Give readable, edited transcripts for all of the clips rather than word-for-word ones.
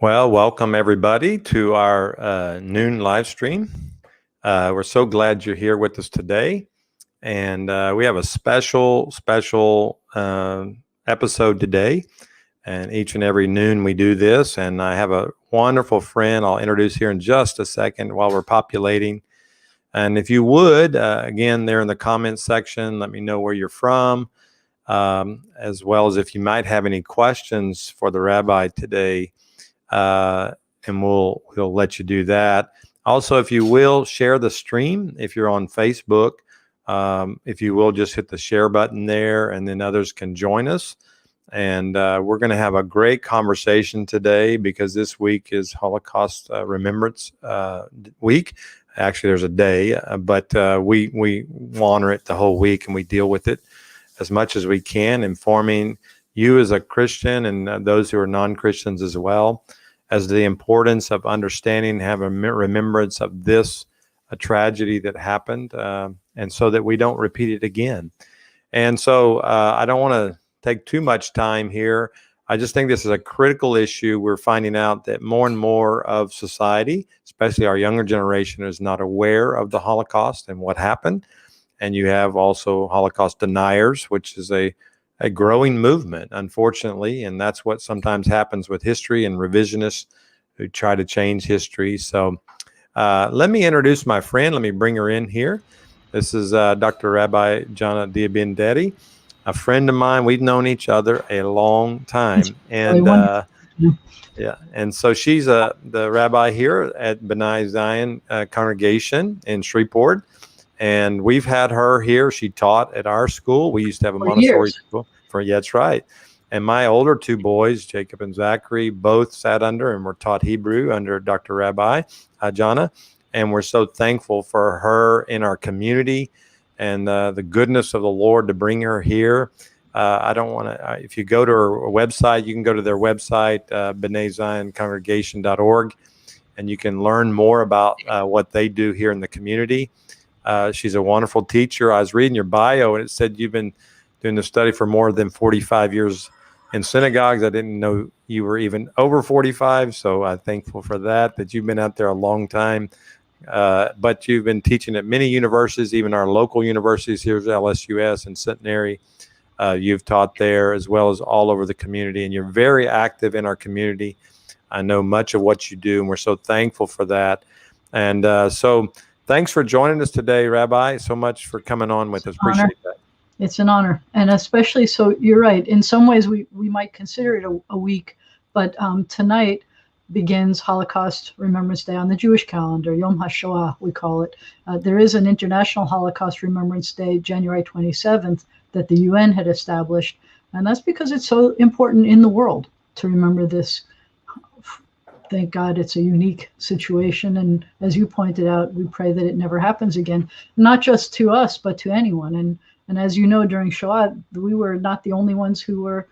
Well, welcome everybody to our noon live stream. We're so glad you're here with us today. And we have a special episode today. And each and every noon we do this. And I have a wonderful friend I'll introduce here in just a second while we're populating. And if you would, again, there in the comments section, let me know where you're from, as well as if you might have any questions for the rabbi today. And we'll let you do that. Also, if you will, share the stream. If you're on Facebook, if you will, just hit the share button there, and then others can join us. And we're going to have a great conversation today because this week is Holocaust Remembrance Week. Actually, there's a day, but we honor it the whole week, and we deal with it as much as we can, informing you as a Christian and those who are non-Christians as well, as the importance of understanding, having remembrance of this a tragedy that happened, and so that we don't repeat it again. And so I don't want to take too much time here. I just think this is a critical issue. We're finding out that more and more of society, especially our younger generation, is not aware of the Holocaust and what happened. And you have also Holocaust deniers, which is a growing movement, unfortunately, and that's what sometimes happens with history and revisionists who try to change history. So let me introduce my friend. Let me bring her in here. This is Dr. Rabbi Jana De Benedetti, a friend of mine. We've known each other a long time, and yeah, and so she's the rabbi here at B'nai Zion congregation in Shreveport. And we've had her here. She taught at our school. We used to have a Montessori school. That's right. And my older two boys, Jacob and Zachary, both sat under and were taught Hebrew under Dr. Rabbi Jana. And we're so thankful for her in our community and the goodness of the Lord to bring her here. I don't want to, if you go to her website, you can go to their website, b'naizioncongregation.org, and you can learn more about what they do here in the community. She's a wonderful teacher. I was reading your bio, and it said you've been doing the study for more than 45 years in synagogues. I didn't know you were even over 45, so I'm thankful for that you've been out there a long time. But you've been teaching at many universities, even our local universities here at LSUS and Centenary. You've taught there as well as all over the community, and you're very active in our community. I know much of what you do, and we're so thankful for that. And so thanks for joining us today, Rabbi. So much for coming on with us. Appreciate that. It's an honor. And especially, so you're right. In some ways, we might consider it a week, but tonight begins Holocaust Remembrance Day on the Jewish calendar, Yom HaShoah, we call it. There is an International Holocaust Remembrance Day, January 27th, that the UN had established. And that's because it's so important in the world to remember this. Thank God it's a unique situation. And as you pointed out, we pray that it never happens again, not just to us, but to anyone. And as you know, during Shoah, we were not the only ones who were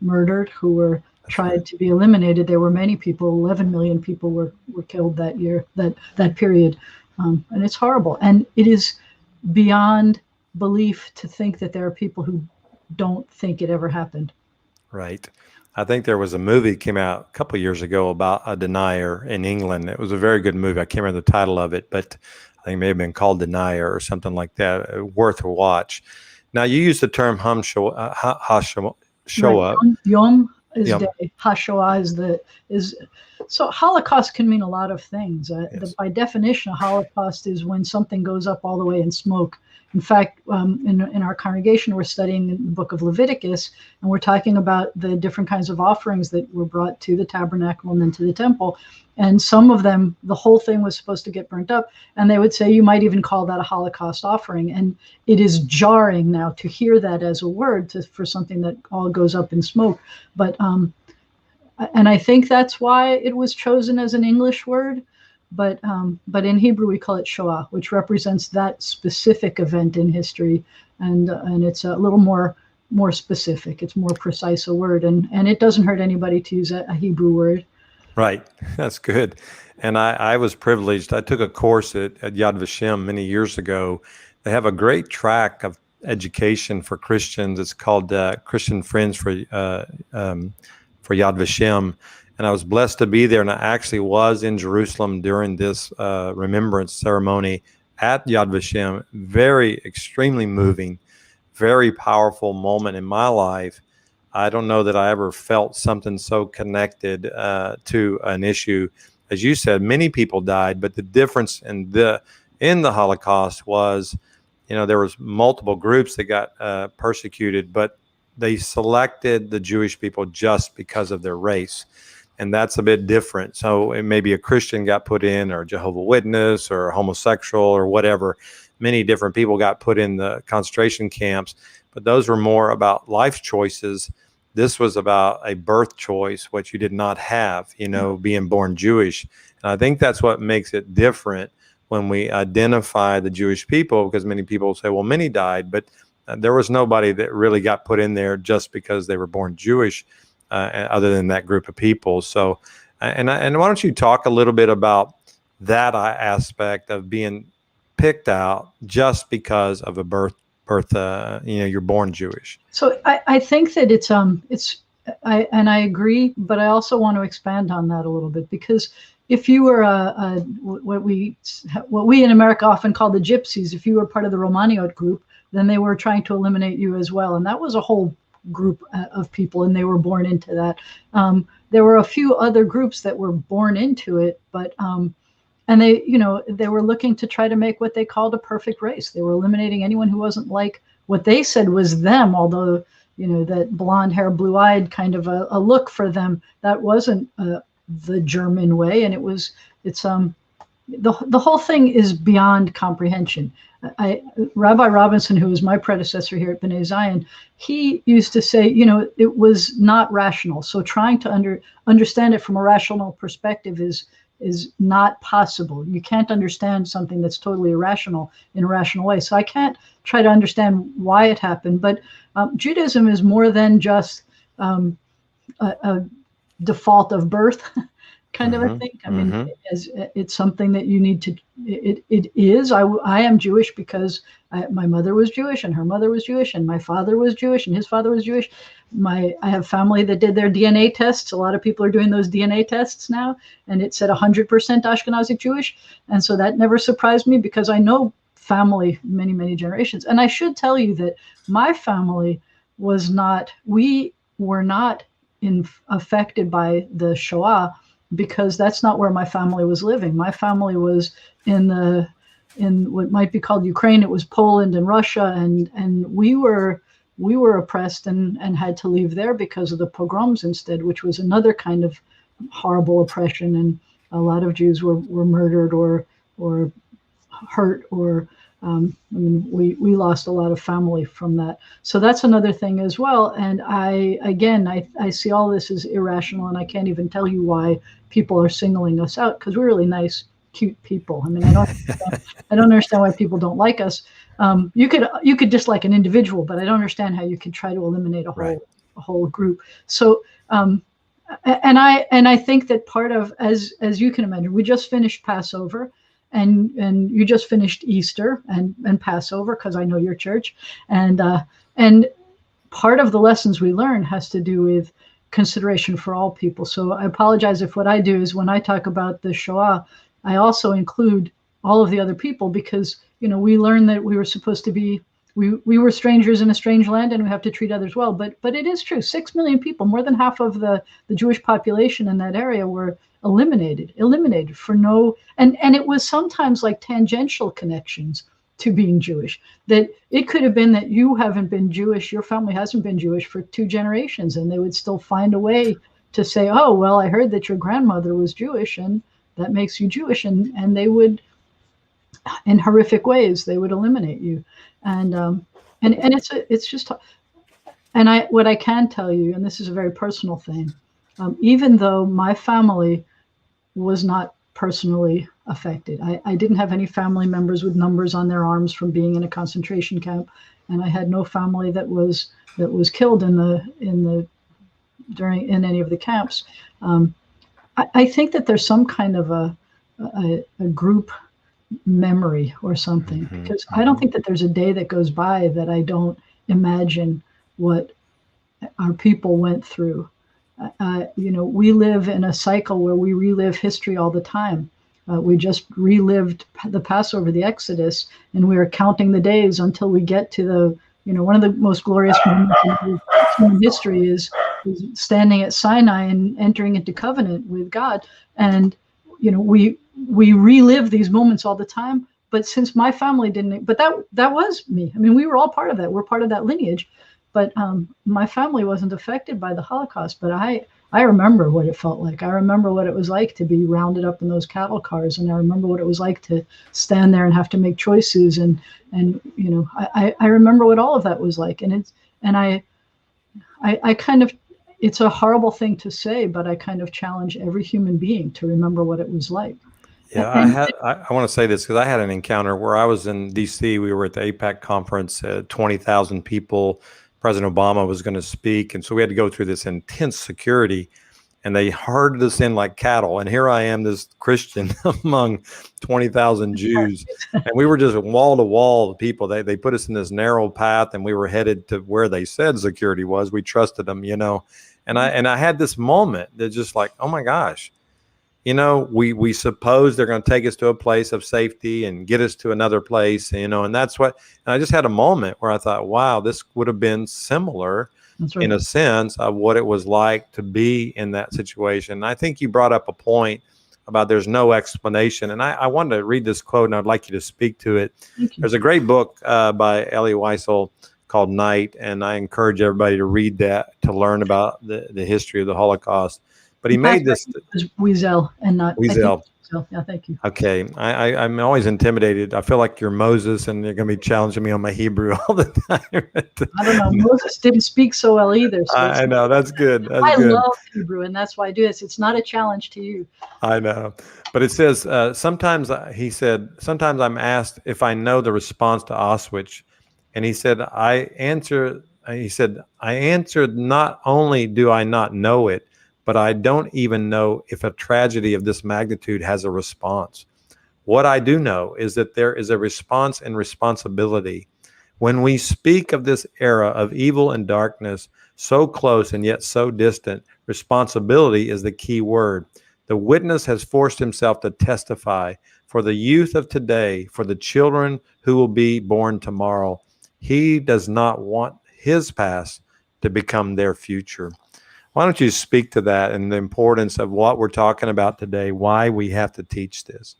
murdered, who were tried to be eliminated. There were many people, 11 million people were killed that year, that period. And it's horrible. And it is beyond belief to think that there are people who don't think it ever happened. Right. I think there was a movie that came out a couple of years ago about a denier in England. It was a very good movie. I can't remember the title of it, but I think it may have been called Denier or something like that. Worth a watch. Now, you use the term HaShoah. Right. Yom is day. HaShoah is so Holocaust can mean a lot of things. Yes. By definition, a Holocaust is when something goes up all the way in smoke. In fact, in our congregation, we're studying the book of Leviticus, and we're talking about the different kinds of offerings that were brought to the tabernacle and then to the temple. And some of them, the whole thing was supposed to get burnt up. And they would say, you might even call that a Holocaust offering. And it is jarring now to hear that as a word for something that all goes up in smoke. But and I think that's why it was chosen as an English word. But in Hebrew, we call it Shoah, which represents that specific event in history. And it's a little more specific. It's more precise a word. And it doesn't hurt anybody to use a Hebrew word. Right. That's good. And I was privileged. I took a course at Yad Vashem many years ago. They have a great track of education for Christians. It's called Christian Friends for for Yad Vashem. And I was blessed to be there. And I actually was in Jerusalem during this remembrance ceremony at Yad Vashem. Very, extremely moving, very powerful moment in my life. I don't know that I ever felt something so connected to an issue. As you said, many people died, but the difference in the Holocaust was, there was multiple groups that got persecuted, but they selected the Jewish people just because of their race. And that's a bit different. So it maybe a Christian got put in, or Jehovah's Witness, or homosexual, or whatever. Many different people got put in the concentration camps, but those were more about life choices. This was about a birth choice, which you did not have, being born Jewish. And I think that's what makes it different when we identify the Jewish people, because many people say, well, many died, but there was nobody that really got put in there just because they were born Jewish, other than that group of people. So, and why don't you talk a little bit about that aspect of being picked out just because of a birth, you're born Jewish. So I think that and I agree, but I also want to expand on that a little bit, because if you were what we in America often call the gypsies, if you were part of the Romaniot group, then they were trying to eliminate you as well. And that was a whole group of people, and they were born into that. There were a few other groups that were born into it, but and they were looking to try to make what they called a perfect race. They were eliminating anyone who wasn't like what they said was them, although that blonde hair, blue-eyed kind of a look for them, that wasn't the German way. And it's the whole thing is beyond comprehension. Rabbi Robinson, who was my predecessor here at B'nai Zion, he used to say, it was not rational. So trying to understand it from a rational perspective is not possible. You can't understand something that's totally irrational in a rational way. So I can't try to understand why it happened. But Judaism is more than just a default of birth kind of a thing. I mean, it's something that you need to, it is. I am Jewish because my mother was Jewish, and her mother was Jewish, and my father was Jewish, and his father was Jewish. I have family that did their DNA tests. A lot of people are doing those DNA tests now, and it said 100% Ashkenazic Jewish. And so that never surprised me, because I know family many, many generations. And I should tell you that my family we were not affected by the Shoah, because that's not where my family was living. My family was in what might be called Ukraine. It was Poland and Russia, and we were oppressed and had to leave there because of the pogroms instead, which was another kind of horrible oppression. And a lot of Jews were murdered or hurt, or we lost a lot of family from that. So that's another thing as well. And I see all this as irrational, and I can't even tell you why people are singling us out, because we're really nice, cute people. I mean, I don't understand why people don't like us. You could dislike an individual, but I don't understand how you could try to eliminate a whole group. So and I think that part of, as you can imagine, we just finished Passover, and you just finished Easter and Passover, because I know your church, and part of the lessons we learn has to do with consideration for all people. So I apologize if what I do is, when I talk about the Shoah, I also include all of the other people, because we learned that we were supposed to be, we were strangers in a strange land, and we have to treat others well. But it is true, 6 million people, more than half of the Jewish population in that area, were eliminated for no, and it was sometimes like tangential connections to being Jewish. That it could have been that you haven't been Jewish, your family hasn't been Jewish for 2 generations, and they would still find a way to say, oh, well, I heard that your grandmother was Jewish, and that makes you Jewish, and they would, in horrific ways, they would eliminate you. And it's just, and what I can tell you, and this is a very personal thing, even though my family was not personally affected, I didn't have any family members with numbers on their arms from being in a concentration camp, and I had no family that was killed in any of the camps. I think that there's some kind of a group memory or something, because I don't think that there's a day that goes by that I don't imagine what our people went through. we live in a cycle where we relive history all the time. We just relived the Passover, the Exodus, and we are counting the days until we get to one of the most glorious moments in human history is standing at Sinai and entering into covenant with God. And, we relive these moments all the time. But since my family didn't, but that was me. I mean, we were all part of that. We're part of that lineage. But my family wasn't affected by the Holocaust. But I remember what it felt like. I remember what it was like to be rounded up in those cattle cars, and I remember what it was like to stand there and have to make choices. And I remember what all of that was like. And I kind of, it's a horrible thing to say, but I kind of challenge every human being to remember what it was like. Yeah, I want to say this because I had an encounter where I was in DC. We were at the APAC conference, 20,000 people. President Obama was going to speak. And so we had to go through this intense security, and they herded us in like cattle. And here I am, this Christian among 20,000 Jews. And we were just wall to wall people. They put us in this narrow path, and we were headed to where they said security was. We trusted them, And I had this moment that just like, oh my gosh. We suppose they're going to take us to a place of safety and get us to another place, and that's what, and I just had a moment where I thought, wow, this would have been similar in a sense of what it was like to be in that situation. And I think you brought up a point about there's no explanation. And I wanted to read this quote, and I'd like you to speak to it. There's a great book by Elie Wiesel called Night, and I encourage everybody to read that to learn about the history of the Holocaust. But he made this. Wiesel and not Wiesel. Yeah, thank you. Okay. I'm always intimidated. I feel like you're Moses, and you're going to be challenging me on my Hebrew all the time. I don't know. Moses didn't speak so well either. So I know. That's good. I love Hebrew, and that's why I do this. It's not a challenge to you. I know. But it says, sometimes, he said, sometimes I'm asked if I know the response to Auschwitz. And he said, I answered, not only do I not know it, but I don't even know if a tragedy of this magnitude has a response. What I do know is that there is a response and responsibility. When we speak of this era of evil and darkness, so close and yet so distant, responsibility is the key word. The witness has forced himself to testify for the youth of today, for the children who will be born tomorrow. He does not want his past to become their future. Why don't you speak to that and the importance of what we're talking about today, why we have to teach this?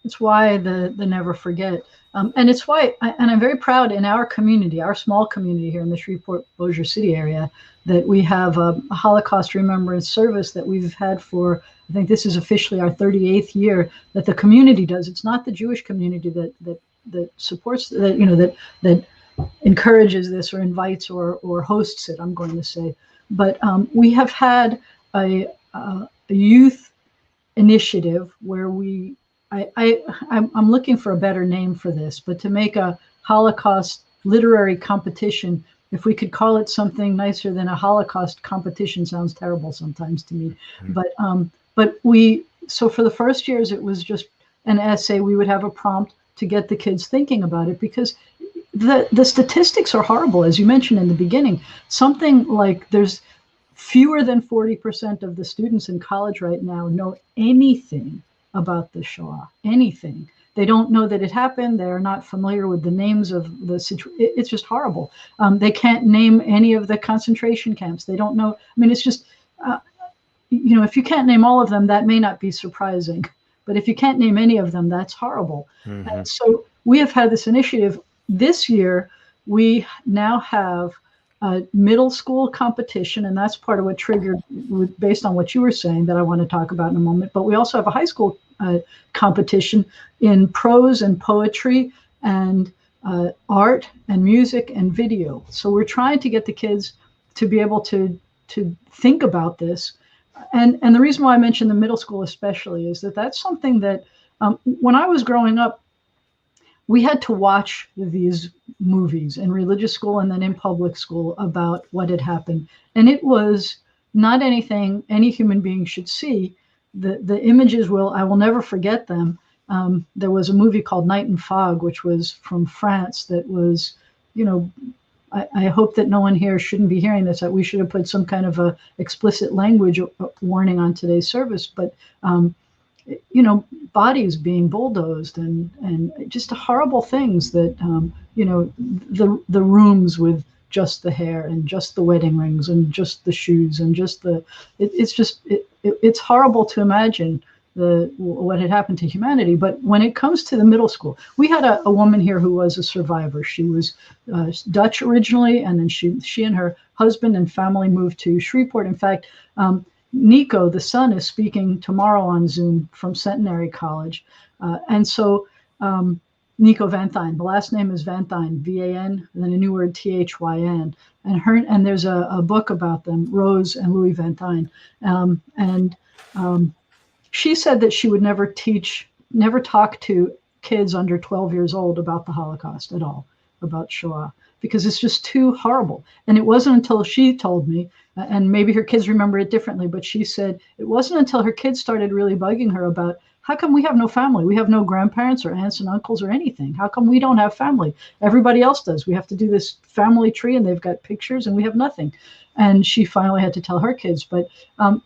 It's why the never forget. And it's why, and I'm very proud in our community, our small community here in the Shreveport, Bossier City area, that we have a Holocaust remembrance service that we've had for, I think this is officially our 38th year, that the community does. It's not the Jewish community that supports, that encourages this or invites or hosts it, I'm going to say. But we have had a youth initiative where I'm looking for a better name for this, but to make a Holocaust literary competition, if we could call it something nicer than a Holocaust competition, sounds terrible sometimes to me. Mm-hmm. But so for the first years, it was just an essay. We would have a prompt to get the kids thinking about it, because the statistics are horrible, as you mentioned in the beginning. Something like there's fewer than 40% of the students in college right now know anything about the Shoah, anything. They don't know that it happened. They are not familiar with the names of the situation. It's just horrible. They can't name any of the concentration camps. They don't know. I mean, it's just, if you can't name all of them, that may not be surprising. But if you can't name any of them, that's horrible. Mm-hmm. And so we have had this initiative. This year, we now have a middle school competition, and that's part of what triggered, based on what you were saying, that I want to talk about in a moment. But we also have a high school competition in prose and poetry and art and music and video. So we're trying to get the kids to be able to think about this. And the reason why I mentioned the middle school especially is that that's something that when I was growing up, we had to watch these movies in religious school and then in public school about what had happened. And it was not anything any human being should see. The images I will never forget them. There was a movie called Night and Fog, which was from France, that was, I hope that no one here shouldn't be hearing this. That we should have put some kind of a explicit language warning on today's service. But bodies being bulldozed and just horrible things that the rooms with just the hair and just the wedding rings and just the shoes and just it's horrible to imagine what had happened to humanity. But when it comes to the middle school, we had a woman here who was a survivor. She was Dutch originally, and then she and her husband and family moved to Shreveport. In fact, Nico, the son, is speaking tomorrow on Zoom from Centenary College. And so Nico Van Thyn, the last name is Van Thyn, V-A-N, and then a new word, T-H-Y-N. And there's a book about them, Rose and Louis Van Thyn. She said that she would never talk to kids under 12 years old about the Holocaust at all, about Shoah, because it's just too horrible. And it wasn't until she told me, and maybe her kids remember it differently, but she said it wasn't until her kids started really bugging her about, how come we have no family? We have no grandparents or aunts and uncles or anything. How come we don't have family? Everybody else does. We have to do this family tree, and they've got pictures, and we have nothing. And she finally had to tell her kids. But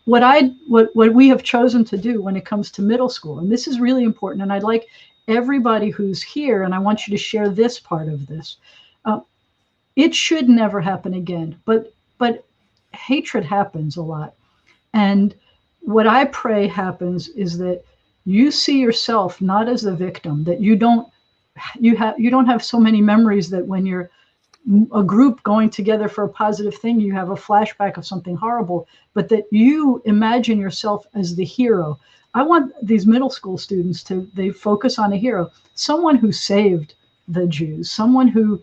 what we have chosen to do when it comes to middle school, and this is really important, and I'd like everybody who's here, and I want you to share this part of this. It should never happen again, but hatred happens a lot. And what I pray happens is that you see yourself not as the victim, that you don't have so many memories that when you're a group going together for a positive thing, you have a flashback of something horrible, but that you imagine yourself as the hero. I want these middle school students they focus on a hero, someone who saved the Jews, someone who,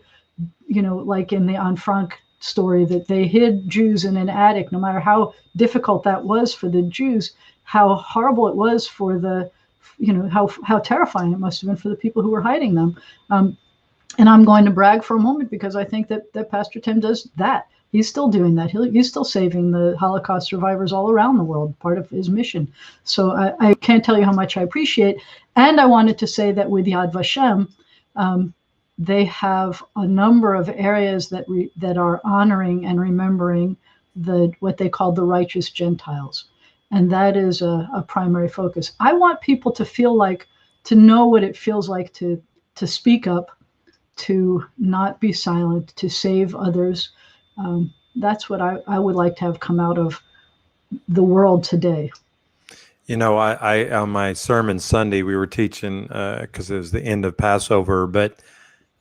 like in the Anne Frank story, that they hid Jews in an attic, no matter how difficult that was for the Jews, how horrible it was for how terrifying it must have been for the people who were hiding them. And I'm going to brag for a moment, because I think that Pastor Tim does that. He's still doing that. He's still saving the Holocaust survivors all around the world, part of his mission. So I can't tell you how much I appreciate. And I wanted to say that with Yad Vashem, they have a number of areas that are honoring and remembering what they call the righteous Gentiles. And that is a primary focus. I want people to know what it feels like to speak up, to not be silent, to save others. That's what I would like to have come out of the world today. I on my sermon Sunday, we were teaching, because it was the end of Passover, but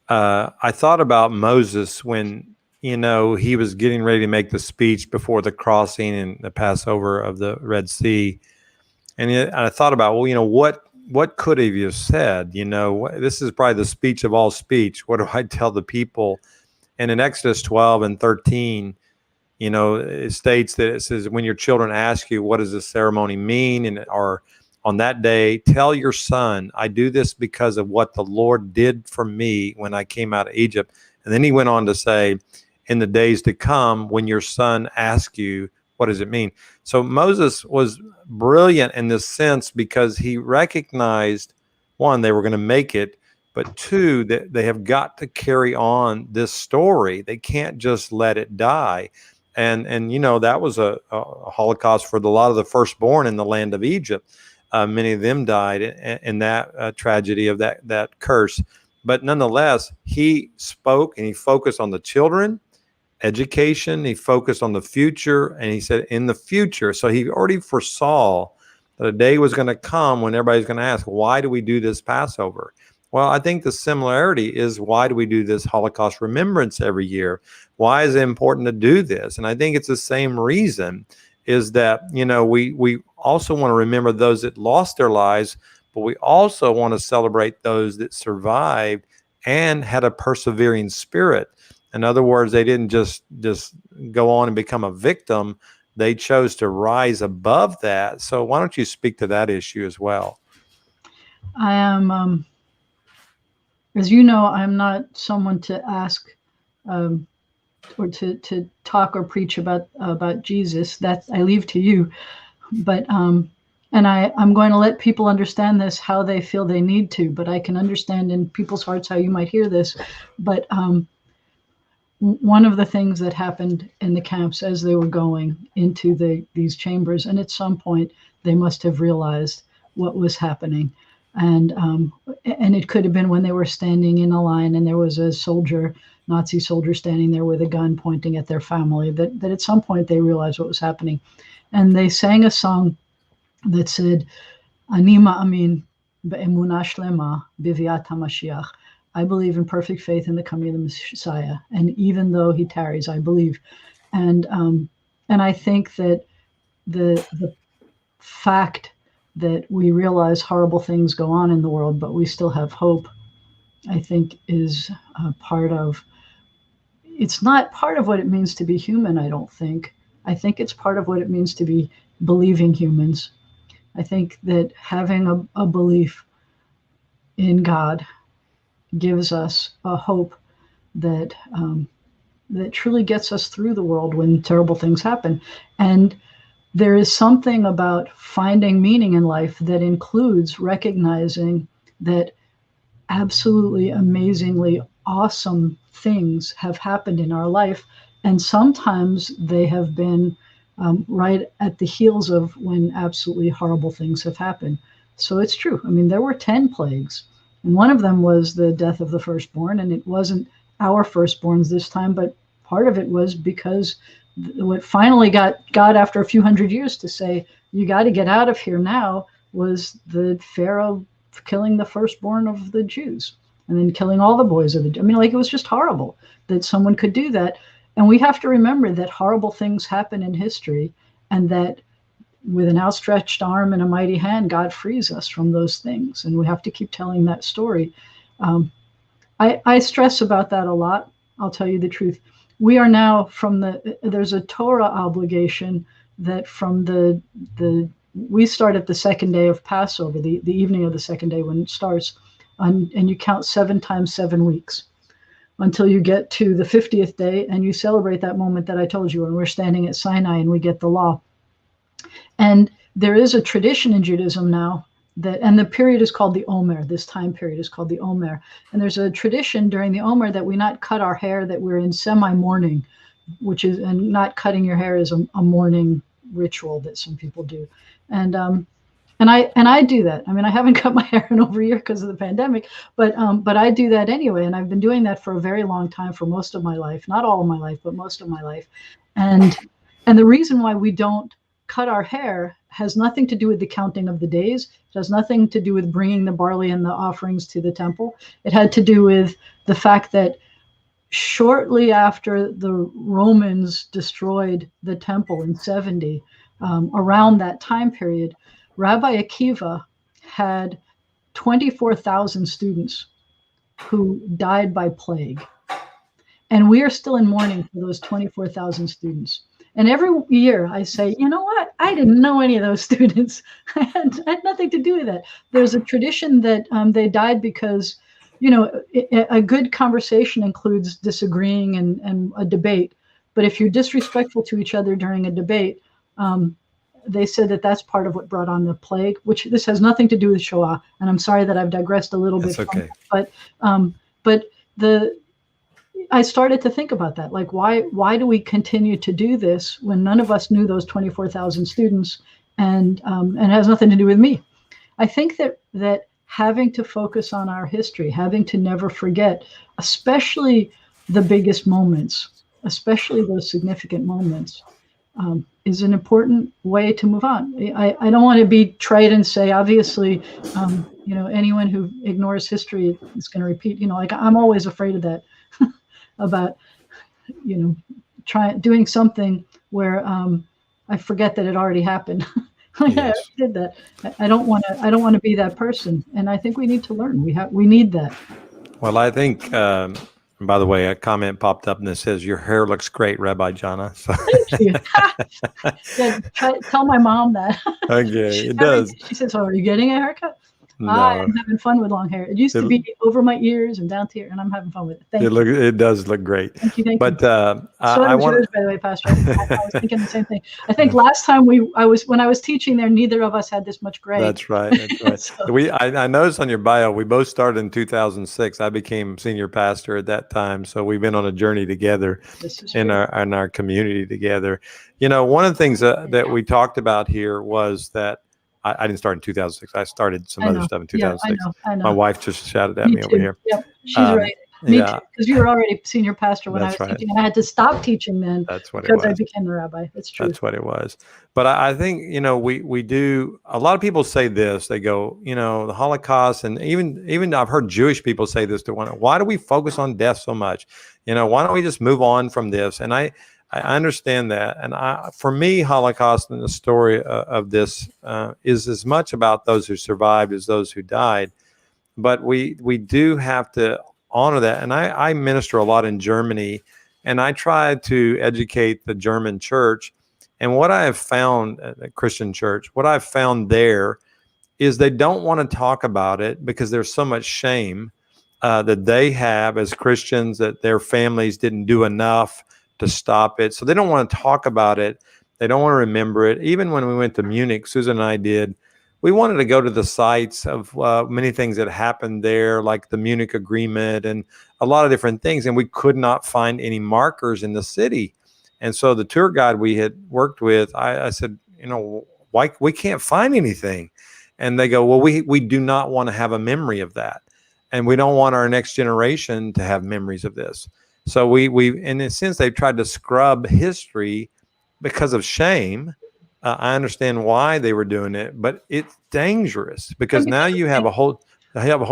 I thought about Moses when, he was getting ready to make the speech before the crossing and the Passover of the Red Sea. And I thought about, what could he have said? This is probably the speech of all speech. What do I tell the people? And in Exodus 12 and 13, it states that it says, when your children ask you, what does this ceremony mean? Or on that day, tell your son, I do this because of what the Lord did for me when I came out of Egypt. And then he went on to say, in the days to come, when your son asks you, what does it mean? So Moses was brilliant in this sense, because he recognized, one, they were going to make it, but two, that they have got to carry on this story. They can't just let it die. And that was a Holocaust for a lot of the firstborn in the land of Egypt. Many of them died in that tragedy of that curse. But nonetheless, he spoke and he focused on the children, education. He focused on the future, and he said, in the future. So he already foresaw that a day was going to come when everybody's going to ask, why do we do this Passover? Well, I think the similarity is, why do we do this Holocaust remembrance every year? Why is it important to do this? And I think it's the same reason, is that, we also want to remember those that lost their lives, but we also want to celebrate those that survived and had a persevering spirit. In other words, they didn't just go on and become a victim. They chose to rise above that. So why don't you speak to that issue as well? I am, as you know, I'm not someone to ask or to talk or preach about Jesus. That I leave to you. But and I'm going to let people understand this how they feel they need to. But I can understand in people's hearts how you might hear this. But one of the things that happened in the camps as they were going into these chambers, and at some point they must have realized what was happening. And it could have been when they were standing in a line and there was a soldier, Nazi soldier, standing there with a gun pointing at their family, that at some point they realized what was happening. And they sang a song that said, Ani ma'amin be'emunah shlema b'viat HaMashiach. I believe in perfect faith in the coming of the Messiah, and even though he tarries, I believe. And I think that the fact that we realize horrible things go on in the world, but we still have hope, I think is part of. It's not part of what it means to be human. I don't think. I think it's part of what it means to be believing humans. I think that having a belief in God gives us a hope that that truly gets us through the world when terrible things happen. And there is something about finding meaning in life that includes recognizing that absolutely amazingly awesome things have happened in our life, and sometimes they have been right at the heels of when absolutely horrible things have happened. So it's true. I mean, there were 10 plagues. And one of them was the death of the firstborn, and it wasn't our firstborns this time, but part of it was because what finally got God after a few hundred years to say, you got to get out of here now, was the Pharaoh killing the firstborn of the Jews and then killing all the boys of the, I mean, like, it was just horrible that someone could do that. And we have to remember that horrible things happen in history, and that with an outstretched arm and a mighty hand, God frees us from those things. And we have to keep telling that story. I stress about that a lot. I'll tell you the truth. We are now there's a Torah obligation that we start at the second day of Passover, the evening of the second day when it starts, and you count 7 times 7 weeks until you get to the 50th day, and you celebrate that moment that I told you when we're standing at Sinai and we get the law. And there is a tradition in Judaism now and the period is called the Omer. This time period is called the Omer. And there's a tradition during the Omer that we not cut our hair, that we're in semi-mourning, and not cutting your hair is a mourning ritual that some people do. And I do that. I mean, I haven't cut my hair in over a year because of the pandemic, but I do that anyway. And I've been doing that for a very long time, for most of my life, not all of my life, but most of my life. And the reason why we don't cut our hair has nothing to do with the counting of the days. It has nothing to do with bringing the barley and the offerings to the temple. It had to do with the fact that shortly after the Romans destroyed the temple in 70, around that time period, Rabbi Akiva had 24,000 students who died by plague. And we are still in mourning for those 24,000 students. And every year I say, you know what? I didn't know any of those students. I had nothing to do with that. There's a tradition that they died because, a good conversation includes disagreeing and a debate. But if you're disrespectful to each other during a debate, they said that that's part of what brought on the plague, which this has nothing to do with Shoah. And I'm sorry that I've digressed a little bit. That's okay. But I started to think about that. Like, why do we continue to do this when none of us knew those 24,000 students, and it has nothing to do with me? I think that having to focus on our history, having to never forget, especially the biggest moments, especially those significant moments, is an important way to move on. I don't want to be trite and say, obviously, anyone who ignores history is going to repeat. I'm always afraid of that. About doing something where I forget that it already happened. Yes. I did that. I don't want to be that person, and I think we need to learn. We need that. Well, I think, by the way, a comment popped up and it says, your hair looks great, Rabbi Jana. So. Thank you. Yeah, tell my mom that. Okay, it does. She says, "Oh, are you getting a haircut?" I No, am having fun with long hair. It used to it, be over my ears and down to here, and I'm having fun with it. Thank you. it does look great. Thank you. Thank you. But So I does want yours, by the way, Pastor. I was thinking the same thing. I think last time when I was teaching there, neither of us had this much gray. That's right. That's right. So, I noticed on your bio, we both started in 2006. I became senior pastor at that time. So we've been on a journey together this is in true. our community together. You know, one of the things that we talked about here was that I didn't start in 2006. I started some I other know. stuff in Yeah, 2006. I know. My wife just shouted at Me me over too. here. Yep, she's Um, right. Me yeah, too, because you were already senior pastor when I that's was right. teaching, and I had to stop teaching then That's what it because I was. became the rabbi. It's true. That's what it was. But I think, you know, we do, a lot of people say this, they go, you know, the Holocaust, and even I've heard Jewish people say this to one, why do we focus on death so much? You know, why don't we just move on from this? And I understand that. And for me, Holocaust and the story of this is as much about those who survived as those who died. But we do have to honor that. And I minister a lot in Germany, and I try to educate the German church. And what I have found at the Christian church, what I've found there is they don't want to talk about it because there's so much shame that they have as Christians, that their families didn't do enough to stop it. So they don't want to talk about it. They don't want to remember it. Even when we went to Munich, Susan and I did, we wanted to go to the sites of many things that happened there, like the Munich Agreement and a lot of different things. And we could not find any markers in the city. And so the tour guide we had worked with, I said, you know, why we can't find anything? And they go, well, we do not want to have a memory of that. And we don't want our next generation to have memories of this. So we in a sense, they've tried to scrub history because of shame. I understand why they were doing it, but it's dangerous because now you have a whole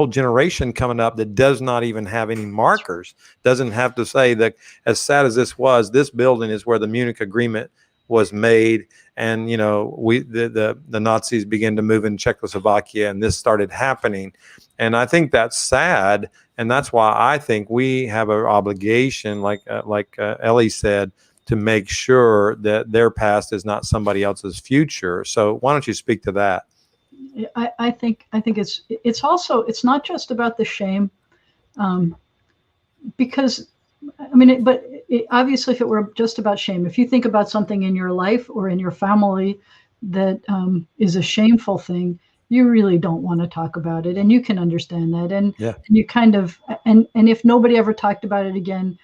generation coming up that does not even have any markers, doesn't have to say that, as sad as this building is where the Munich Agreement was made. And, you know, the Nazis began to move in Czechoslovakia, and this started happening. And I think that's sad. And that's why I think we have an obligation, like Ellie said, to make sure that their past is not somebody else's future. So why don't you speak to that? I think it's also, it's not just about the shame, because I mean, obviously, if it were just about shame, if you think about something in your life or in your family that is a shameful thing, you really don't want to talk about it, and you can understand that. And you kind of, and if nobody ever talked about it again,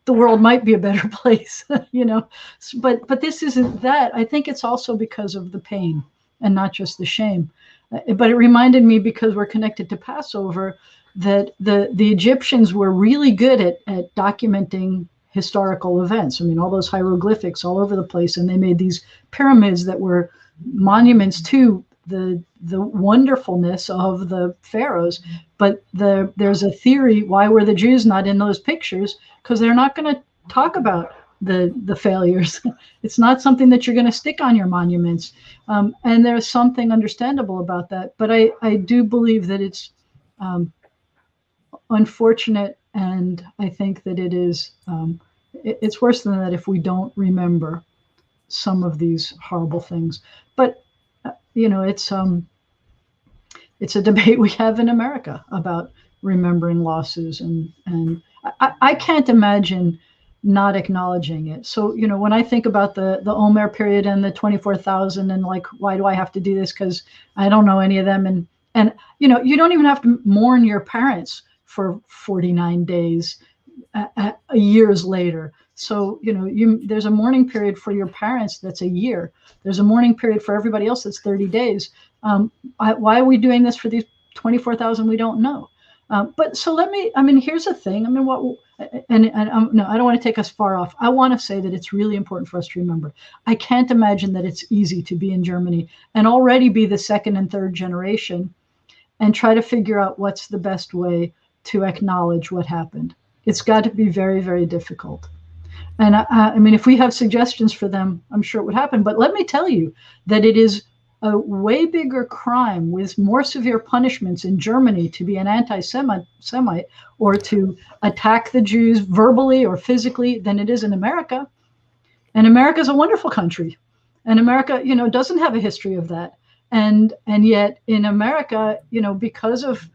the world might be a better place, you know. But this isn't that. I think it's also because of the pain and not just the shame. But it reminded me, because we're connected to Passover, that the Egyptians were really good at documenting historical events. I mean, all those hieroglyphics all over the place, and they made these pyramids that were monuments to the wonderfulness of the pharaohs. But there's a theory, why were the Jews not in those pictures? Because they're not going to talk about the failures. It's not something that you're going to stick on your monuments. And there's something understandable about that. But I do believe that it's unfortunate, and I think that it is it's worse than that if we don't remember some of these horrible things. But you know, it's a debate we have in America about remembering losses, and I can't imagine not acknowledging it. So, you know, when I think about the Omer period and the 24,000, and like, why do I have to do this? Because I don't know any of them. And you know, you don't even have to mourn your parents for 49 days years later. So, you know, there's a mourning period for your parents that's a year. There's a mourning period for everybody else that's 30 days. Why are we doing this for these 24,000? We don't know. But so here's the thing. I mean, no, I don't want to take us far off. I want to say that it's really important for us to remember. I can't imagine that it's easy to be in Germany and already be the second and third generation and try to figure out what's the best way to acknowledge what happened. It's got to be very, very difficult. And I mean, if we have suggestions for them, I'm sure it would happen. But let me tell you that it is a way bigger crime with more severe punishments in Germany to be an anti-Semite or to attack the Jews verbally or physically than it is in America. And America is a wonderful country. And America, you know, doesn't have a history of that. and yet in America, because of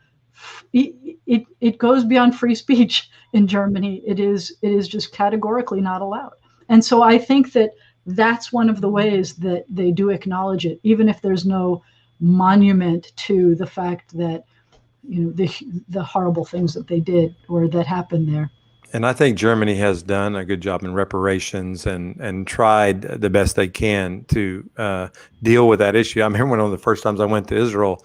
it goes beyond free speech in Germany. It is just categorically not allowed. And so I think that that's one of the ways that they do acknowledge it, even if there's no monument to the fact that the horrible things that they did or that happened there. And I think Germany has done a good job in reparations and tried the best they can to deal with that issue. I remember one of the first times I went to Israel,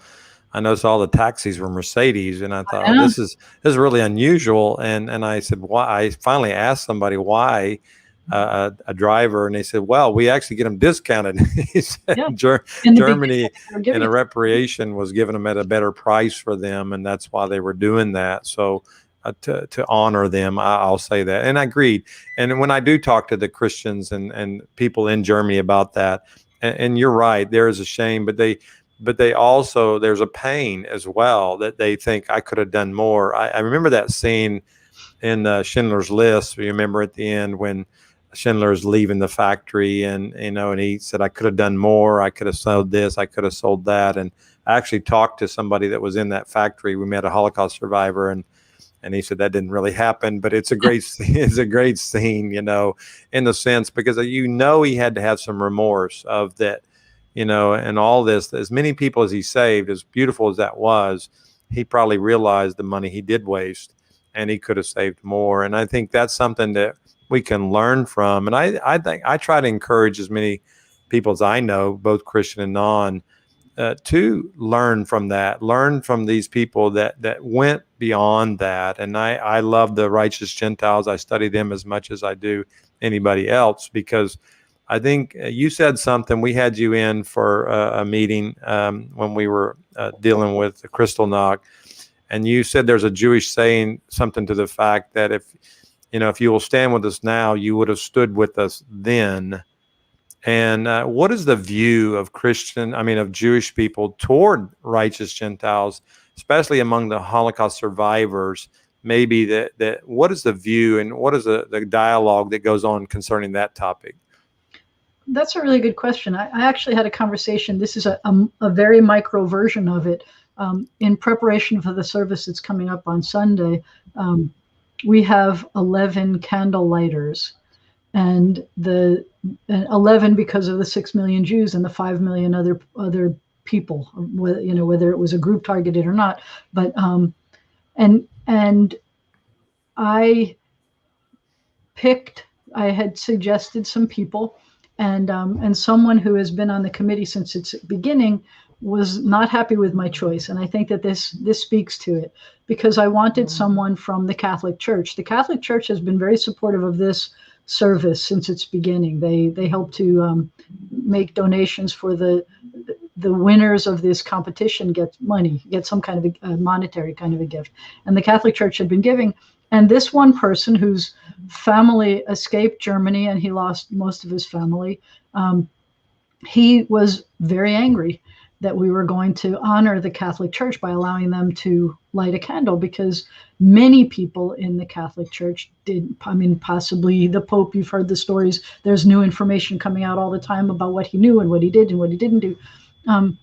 I noticed all the taxis were Mercedes, and I thought, oh, this is really unusual. And I said, why? I finally asked somebody why. A driver, and they said, well, we actually get them discounted. He said, Germany in a reparation was giving them at a better price for them, and that's why they were doing that. So to honor them, I'll say that. And I agreed. And when I do talk to the Christians and people in Germany about that, and you're right, there is a shame, but they also, there's a pain as well that they think I could have done more. I remember that scene in Schindler's List. You remember at the end when Schindler's leaving the factory, and he said, I could have done more. I could have sold this. I could have sold that. And I actually talked to somebody that was in that factory. We met a Holocaust survivor, and he said that didn't really happen, but it's a great scene, in the sense, because he had to have some remorse of that, and all this, as many people as he saved, as beautiful as that was, he probably realized the money he did waste, and he could have saved more. And I think that's something that we can learn from. And I think I try to encourage as many people as I know, both Christian and non, to learn from that, learn from these people that went beyond that. And I love the righteous Gentiles. I study them as much as I do anybody else, because I think you said something. We had you in for a meeting when we were dealing with the Kristallnacht, and you said there's a Jewish saying, something to the fact that if you will stand with us now, you would have stood with us then. And what is the view of of Jewish people toward righteous Gentiles, especially among the Holocaust survivors? Maybe that what is the view, and what is the dialogue that goes on concerning that topic? That's a really good question. I actually had a conversation. This is a very micro version of it. In preparation for the service that's coming up on Sunday, we have 11 candle lighters, and the 11 because of the 6 million Jews and the 5 million other people, whether it was a group targeted or not. But and I had suggested some people, and someone who has been on the committee since its beginning was not happy with my choice. And I think that this speaks to it, because I wanted someone from the Catholic Church. The Catholic Church has been very supportive of this service since its beginning. They help to make donations for the winners of this competition, get some kind of a monetary kind of a gift. And the Catholic Church had been giving. And this one person whose family escaped Germany, and he lost most of his family, he was very angry that we were going to honor the Catholic Church by allowing them to light a candle, because many people in the Catholic Church did. Possibly the Pope, you've heard the stories. There's new information coming out all the time about what he knew and what he did and what he didn't do. And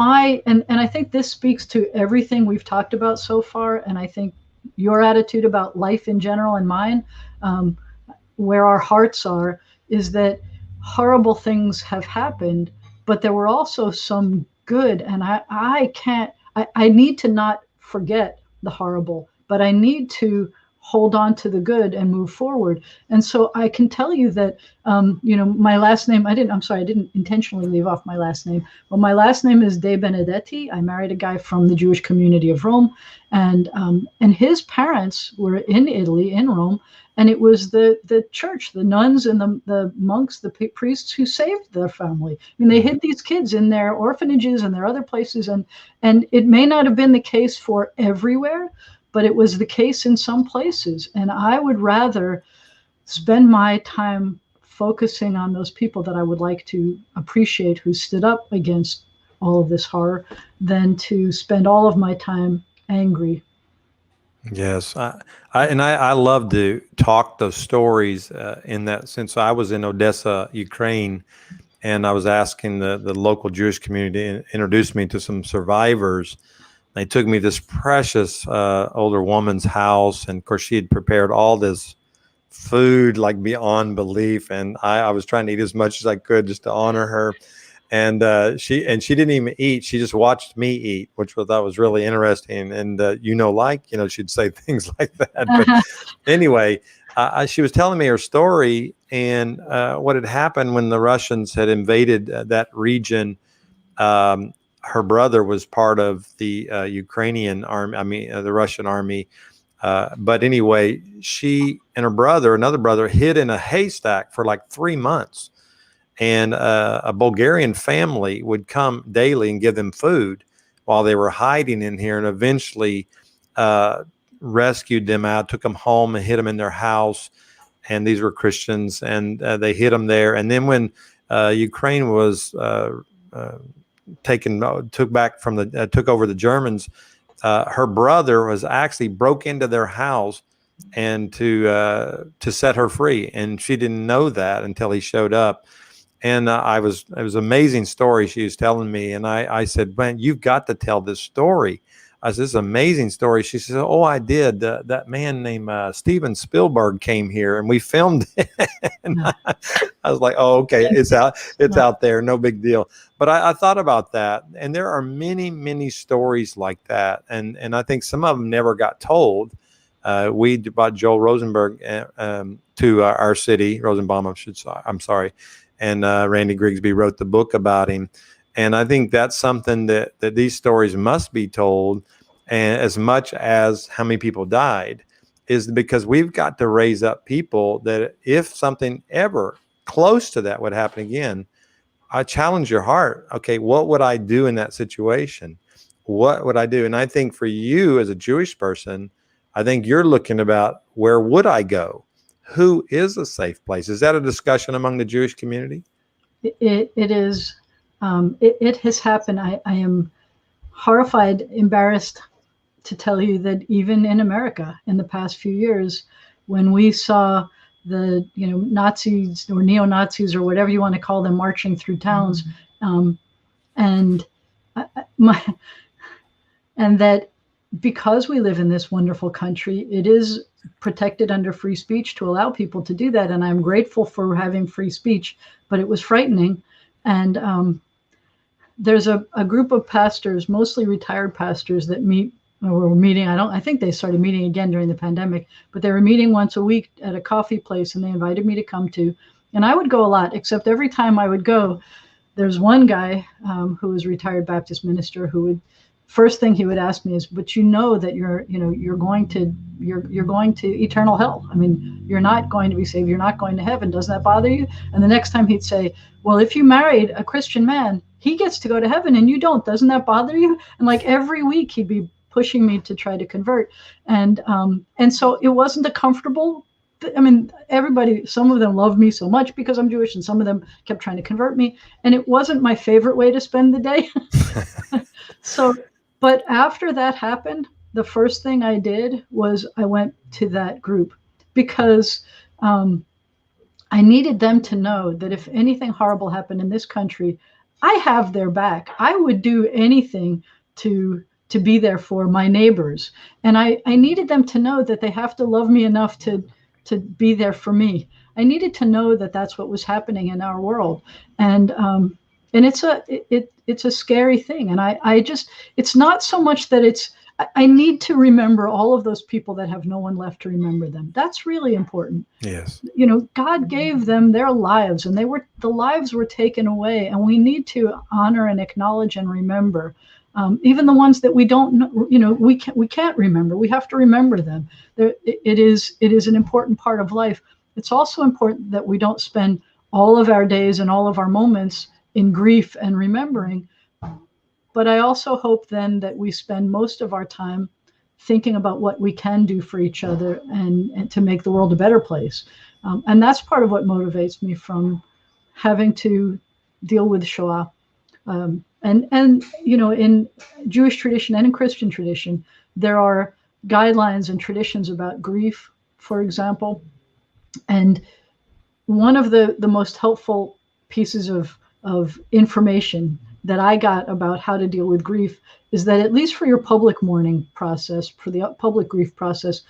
I think this speaks to everything we've talked about so far. And I think your attitude about life in general and mine, where our hearts are, is that horrible things have happened, but there were also some good. And I need to not forget the horrible, but I need to hold on to the good and move forward. And so I can tell you that, my last name, I didn't intentionally leave off my last name, but my last name is De Benedetti. I married a guy from the Jewish community of Rome, and his parents were in Italy, in Rome, and it was the church, the nuns and the monks, the priests who saved their family. They hid these kids in their orphanages and their other places, and it may not have been the case for everywhere, but it was the case in some places. And I would rather spend my time focusing on those people that I would like to appreciate who stood up against all of this horror than to spend all of my time angry. Yes, I love to talk those stories in that sense. I was in Odessa, Ukraine, and I was asking the local Jewish community to introduce me to some survivors. They took me to this precious older woman's house, and of course she had prepared all this food like beyond belief, and I was trying to eat as much as I could just to honor her. And she didn't even eat. She just watched me eat, which I thought was really interesting. And she'd say things like that. But anyway, she was telling me her story and what had happened when the Russians had invaded that region. Her brother was part of the Ukrainian army. I mean, the Russian army. But anyway, she and her brother, another brother, hid in a haystack for like 3 months. And a Bulgarian family would come daily and give them food while they were hiding in here, and eventually rescued them out, took them home and hid them in their house. And these were Christians, and they hid them there. And then when Ukraine was took over the Germans, her brother was actually broke into their house and to set her free. And she didn't know that until he showed up. And it was an amazing story she was telling me. And I said, man, you've got to tell this story. I said, this is an amazing story. She said, oh, I did. That man named Steven Spielberg came here and we filmed it. And I was like, oh, okay, it's out there. No big deal. But I thought about that. And there are many, many stories like that. And I think some of them never got told. We brought Joel Rosenberg to our city, Rosenbaum, I'm sorry. And Randy Grigsby wrote the book about him. And I think that's something that these stories must be told, and as much as how many people died, is because we've got to raise up people that if something ever close to that would happen again, I challenge your heart. Okay, what would I do in that situation? What would I do? And I think for you as a Jewish person, I think you're looking about where would I go? Who is a safe place? Is that a discussion among the Jewish community? It is. It has happened. I am horrified, embarrassed to tell you that even in America in the past few years, when we saw the Nazis or neo-Nazis or whatever you want to call them marching through towns, and that because we live in this wonderful country, it is protected under free speech to allow people to do that. And I'm grateful for having free speech, but it was frightening. And there's a group of pastors, mostly retired pastors, that were meeting. I think they started meeting again during the pandemic, but they were meeting once a week at a coffee place, and they invited me to come to. And I would go a lot, except every time I would go, there's one guy who was a retired Baptist minister who would, first thing he would ask me is, but that you're going to eternal hell. I mean, you're not going to be saved. You're not going to heaven. Doesn't that bother you? And the next time he'd say, well, if you married a Christian man, he gets to go to heaven and you don't. Doesn't that bother you? And like every week he'd be pushing me to try to convert. And so it wasn't a comfortable, I mean, everybody, some of them loved me so much because I'm Jewish, and some of them kept trying to convert me. And it wasn't my favorite way to spend the day. But after that happened, the first thing I did was I went to that group because I needed them to know that if anything horrible happened in this country, I have their back. I would do anything to be there for my neighbors. And I needed them to know that they have to love me enough to be there for me. I needed to know that that's what was happening in our world. And it's a scary thing. And it's not so much that I need to remember all of those people that have no one left to remember them. That's really important. Yes. God gave them their lives, and the lives were taken away, and we need to honor and acknowledge and remember. Even the ones that we don't know, we can't remember. We have to remember them. It is an important part of life. It's also important that we don't spend all of our days and all of our moments in grief and remembering. But I also hope then that we spend most of our time thinking about what we can do for each other and to make the world a better place. And that's part of what motivates me from having to deal with Shoah. And in Jewish tradition and in Christian tradition, there are guidelines and traditions about grief, for example. And one of the most helpful pieces of of information that I got about how to deal with grief is that at least for your public mourning process, for the public grief process,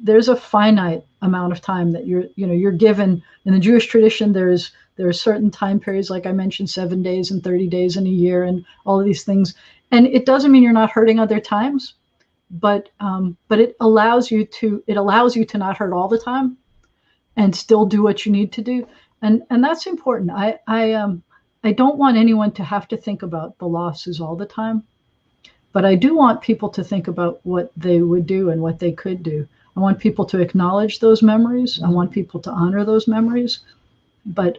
there's a finite amount of time that you're given. In the Jewish tradition, there are certain time periods, like I mentioned, 7 days and 30 days in a year and all of these things. And it doesn't mean you're not hurting other times, but it allows you to not hurt all the time and still do what you need to do. And that's important. I don't want anyone to have to think about the losses all the time, but I do want people to think about what they would do and what they could do. I want people to acknowledge those memories. I want people to honor those memories, but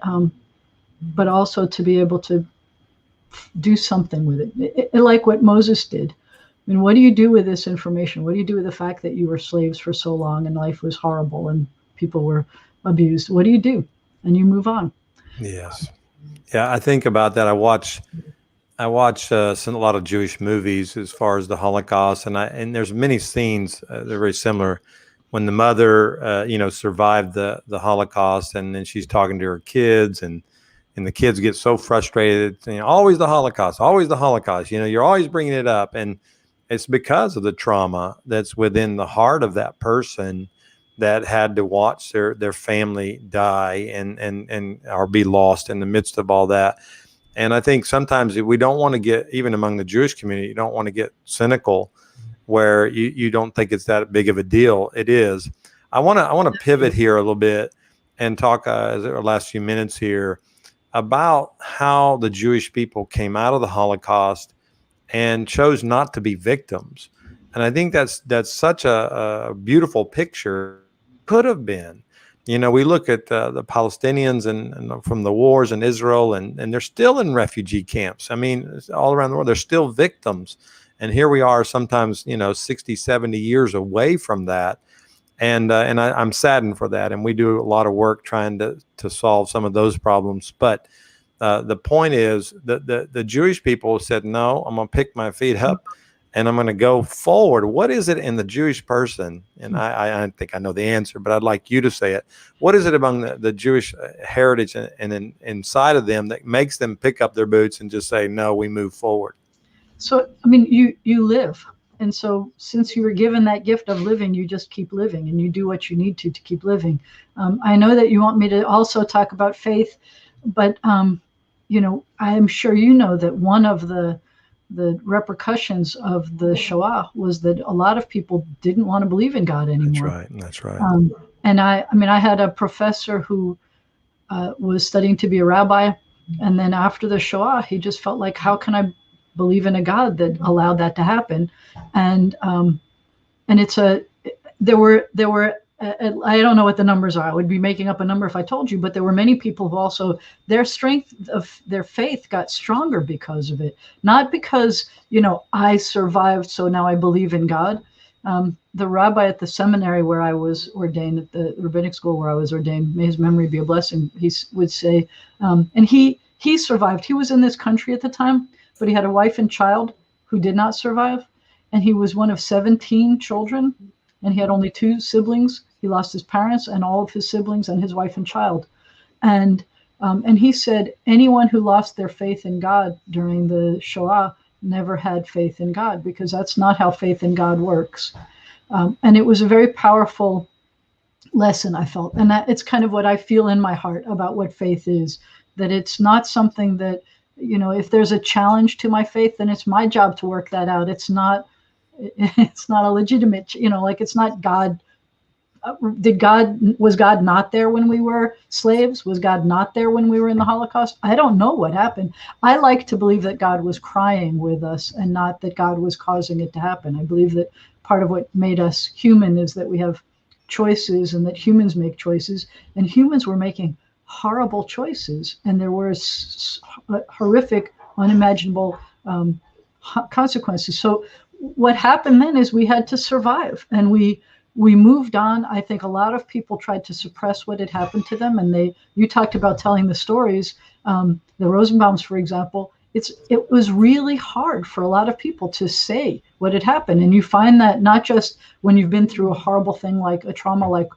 also to be able to do something with it. Like what Moses did. I mean, what do you do with this information? What do you do with the fact that you were slaves for so long and life was horrible and people were abused? What do you do? And you move on. Yes. Yeah, I think about that. I watch a lot of Jewish movies as far as the Holocaust, and there's many scenes they're very similar. When the mother, survived the Holocaust, and then she's talking to her kids, and the kids get so frustrated. Always the Holocaust, always the Holocaust. You're always bringing it up, and it's because of the trauma that's within the heart of that person that had to watch their family die and or be lost in the midst of all that. And I think sometimes we don't want to get, even among the Jewish community, you don't want to get cynical where you don't think it's that big of a deal. It is. I want to pivot here a little bit and talk our last few minutes here about how the Jewish people came out of the Holocaust and chose not to be victims. And I think that's such a beautiful picture. Could have been. We look at the Palestinians and from the wars in Israel, and they're still in refugee camps. I mean, all around the world, they're still victims. And here we are sometimes, 60, 70 years away from that. And I'm saddened for that. And we do a lot of work trying to solve some of those problems. But the point is that the Jewish people said, no, I'm going to pick my feet up and I'm going to go forward. What is it in the Jewish person? And I think I know the answer, but I'd like you to say it. What is it among the Jewish heritage and inside of them that makes them pick up their boots and just say, no, we move forward? So, I mean, you live. And so since you were given that gift of living, you just keep living and you do what you need to keep living. I know that you want me to also talk about faith, but, I am sure you know that one of the repercussions of the Shoah was that a lot of people didn't want to believe in God anymore. That's right. And I had a professor who was studying to be a rabbi. And then after the Shoah, he just felt like, how can I believe in a God that allowed that to happen? And there were I don't know what the numbers are. I would be making up a number if I told you, but there were many people who also, their strength of their faith got stronger because of it. Not because, I survived, so now I believe in God. The rabbi at the seminary where I was ordained, at the rabbinic school where I was ordained, may his memory be a blessing, he would say, and he survived. He was in this country at the time, but he had a wife and child who did not survive. And he was one of 17 children, and he had only 2 siblings. He lost his parents and all of his siblings and his wife and child. And he said anyone who lost their faith in God during the Shoah never had faith in God, because that's not how faith in God works. And it was a very powerful lesson, I felt. And that it's kind of what I feel in my heart about what faith is, that it's not something that, if there's a challenge to my faith, then it's my job to work that out. It's not a legitimate, it's not God. Was God not there when we were slaves? Was God not there when we were in the Holocaust? I don't know what happened. I like to believe that God was crying with us and not that God was causing it to happen. I believe that part of what made us human is that we have choices and that humans make choices, and humans were making horrible choices, and there were horrific, unimaginable consequences. So what happened then is we had to survive, and we moved on. I think a lot of people tried to suppress what had happened to them, and you talked about telling the stories. The Rosenbaums, for example, it was really hard for a lot of people to say what had happened. And you find that not just when you've been through a horrible thing like a trauma, like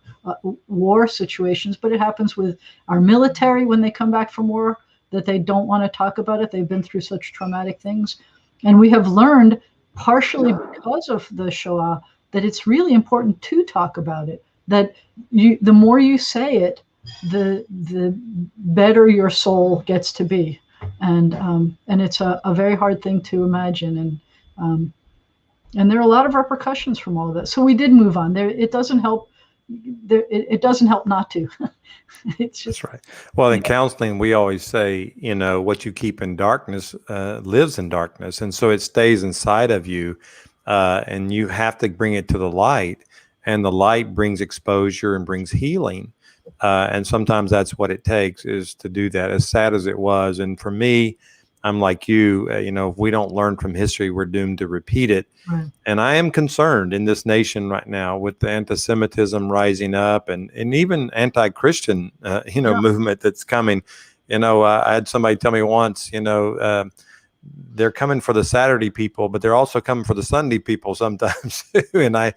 war situations, but it happens with our military when they come back from war. that they don't want to talk about it. They've been through such traumatic things. And we have learned, partially because of the Shoah, that it's really important to talk about it. That the more you say it, the better your soul gets to be. And it's a very hard thing to imagine. And there are a lot of repercussions from all of that. So we did move on. It doesn't help. It doesn't help not to. It's just, that's right. Well, in counseling, we always say, what you keep in darkness lives in darkness. And so it stays inside of you, and you have to bring it to the light. And the light brings exposure and brings healing. And sometimes that's what it takes, is to do that, as sad as it was. And for me, I'm like you, if we don't learn from history, we're doomed to repeat it. right. And I am concerned in this nation right now with the anti-Semitism rising up, and even anti-Christian, movement that's coming. I had somebody tell me once, they're coming for the Saturday people, but they're also coming for the Sunday people sometimes too. And I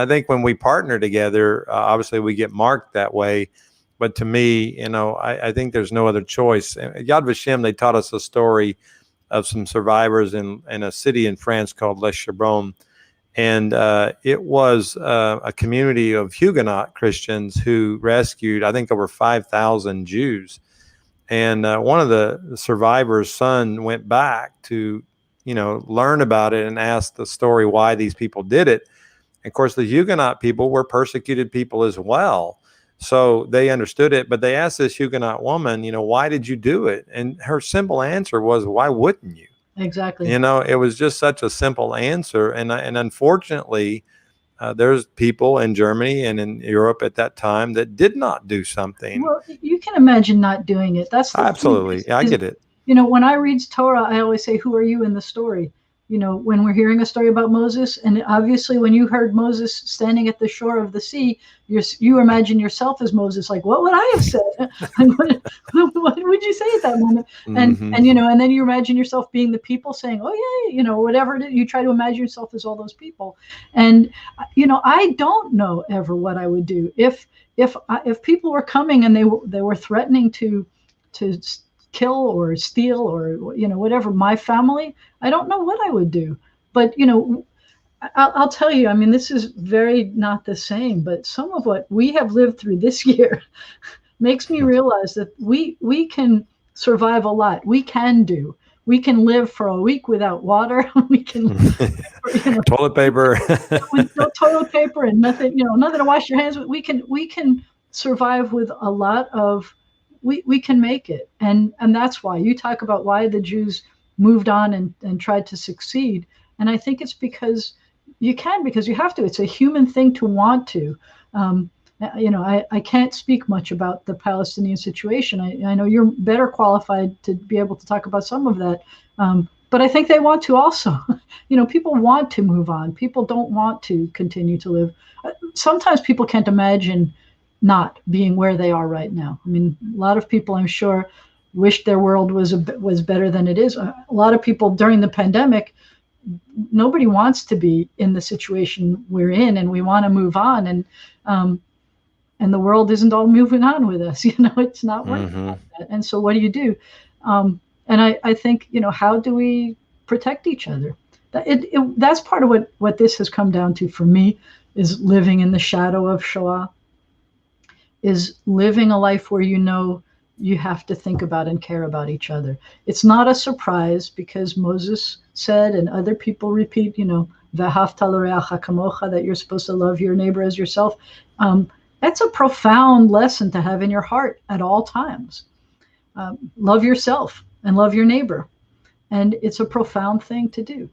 think when we partner together, obviously we get marked that way. But to me, I think there's no other choice. Yad Vashem, they taught us a story of some survivors in a city in France called Les Chevrons. And it was a community of Huguenot Christians who rescued, I think, over 5,000 Jews. And one of the survivors' son went back to, learn about it and ask the story why these people did it. And of course, the Huguenot people were persecuted people as well. So they understood it, but they asked this Huguenot woman, why did you do it? And her simple answer was, why wouldn't you? Exactly. It was just such a simple answer. And unfortunately, there's people in Germany and in Europe at that time that did not do something. Well, you can imagine not doing it. That's the absolutely. thing. I get it. When I read Torah, I always say, who are you in the story? When we're hearing a story about Moses, and obviously when you heard Moses standing at the shore of the sea, you imagine yourself as Moses. Like, what would I have said? What would you say at that moment? And and then you imagine yourself being the people saying, oh yeah, whatever it is. You try to imagine yourself as all those people. And I don't know ever what I would do if people were coming and they were threatening to kill or steal or whatever my family. I don't know what I would do, but I'll tell you, I mean, this is very not the same, but some of what we have lived through this year makes me realize that we can survive a lot. We can live for a week without water. We can toilet paper with no toilet paper and nothing to wash your hands with. We can survive with a lot of. We can make it. And that's why you talk about why the Jews moved on and tried to succeed. And I think it's because you have to. It's a human thing to want to. I can't speak much about the Palestinian situation. I know you're better qualified to be able to talk about some of that. But I think they want to also. People want to move on. People don't want to continue to live. Sometimes people can't imagine not being where they are right now. I mean, a lot of people, I'm sure, wish their world was better than it is. A lot of people during the pandemic, nobody wants to be in the situation we're in, and we want to move on. And the world isn't all moving on with us. It's not working like that. And so what do you do? And I think, how do we protect each other? That's part of what this has come down to for me, is living in the shadow of Shoah. Is living a life where you have to think about and care about each other. It's not a surprise, because Moses said, and other people repeat, V'ahavta l'reacha kamocha, that you're supposed to love your neighbor as yourself. That's a profound lesson to have in your heart at all times. Love yourself and love your neighbor. And it's a profound thing to do.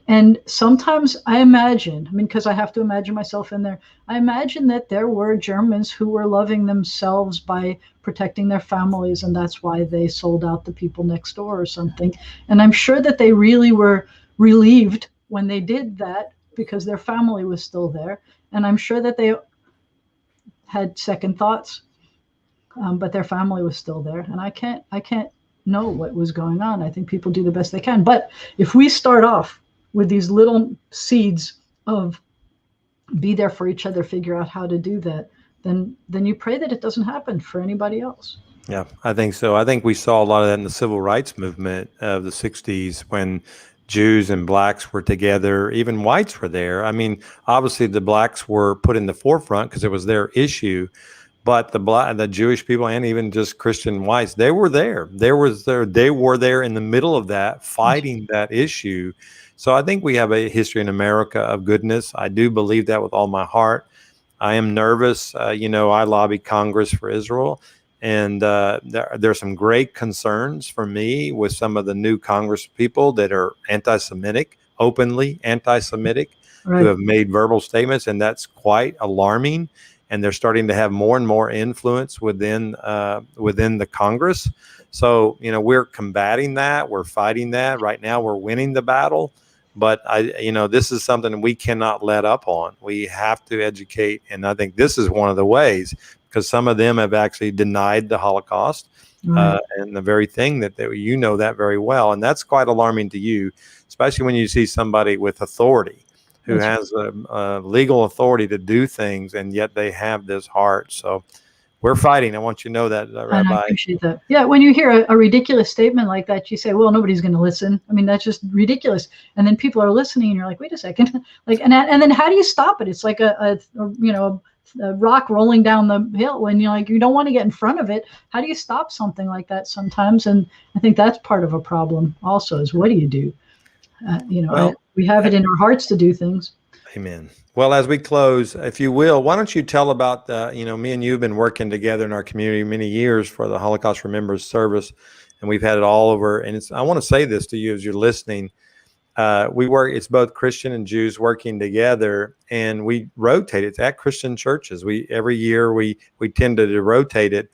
And sometimes I imagine, because I have to imagine myself in there, I imagine that there were Germans who were loving themselves by protecting their families, and that's why they sold out the people next door or something. And I'm sure that they really were relieved when they did that, because their family was still there. And I'm sure that they had second thoughts, but their family was still there. And I can't know what was going on. I think people do the best they can. But if we start off with these little seeds of be there for each other, figure out how to do that, then you pray that it doesn't happen for anybody else. Yeah, I think so. I think we saw a lot of that in the civil rights movement of the 60s when Jews and blacks were together, even whites were there. I mean, obviously the blacks were put in the forefront because it was their issue, but the Jewish people and even just Christian whites, they were there. They were there in the middle of that, fighting that issue. So I think we have a history in America of goodness. I do believe that with all my heart. I am nervous. I lobby Congress for Israel, and there are some great concerns for me with some of the new Congress people that are anti-Semitic, openly anti-Semitic, who Right. have made verbal statements, and that's quite alarming. And they're starting to have more and more influence within the Congress. So, we're combating that. We're fighting that. Right now, we're winning the battle. But this is something we cannot let up on. We have to educate, and I think this is one of the ways, because some of them have actually denied the Holocaust, Right. and the very thing that that very well, and that's quite alarming to you, especially when you see somebody with authority who That's has a legal authority to do things, and yet they have this heart. So we're fighting. I want you to know that, And I Rabbi. appreciate that. Yeah, when you hear a ridiculous statement like that, you say, "Well, nobody's going to listen." I mean, that's just ridiculous. And then people are listening, and you're like, "Wait a second!" Like, and then how do you stop it? It's like a rock rolling down the hill, and you don't want to get in front of it. How do you stop something like that sometimes? And I think that's part of a problem. Also, is what do you do? Well, We have it in our hearts to do things. amen. Well, as we close, if you will, why don't you tell about me and you have been working together in our community many years for the Holocaust Remembrance Service, and we've had it all over. And I want to say this to you as you're listening. It's both Christian and Jews working together, and we rotate it at Christian churches. Every year we tended to rotate it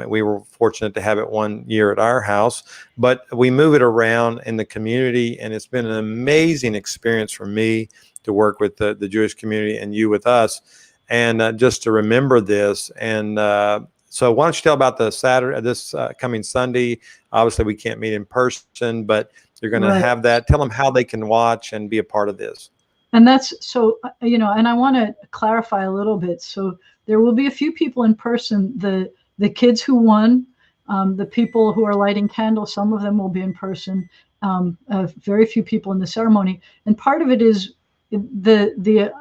we were fortunate to have it one year at our house, but we move it around in the community, and it's been an amazing experience for me to work with the Jewish community and you with us, and just to remember this. And so why don't you tell about the Saturday, this coming Sunday? Obviously we can't meet in person, but you're going to Right. have that. Tell them how they can watch and be a part of this. And that's so, and I want to clarify a little bit. So there will be a few people in person. The kids who won, the people who are lighting candles, some of them will be in person. Very few people in the ceremony, and part of it is the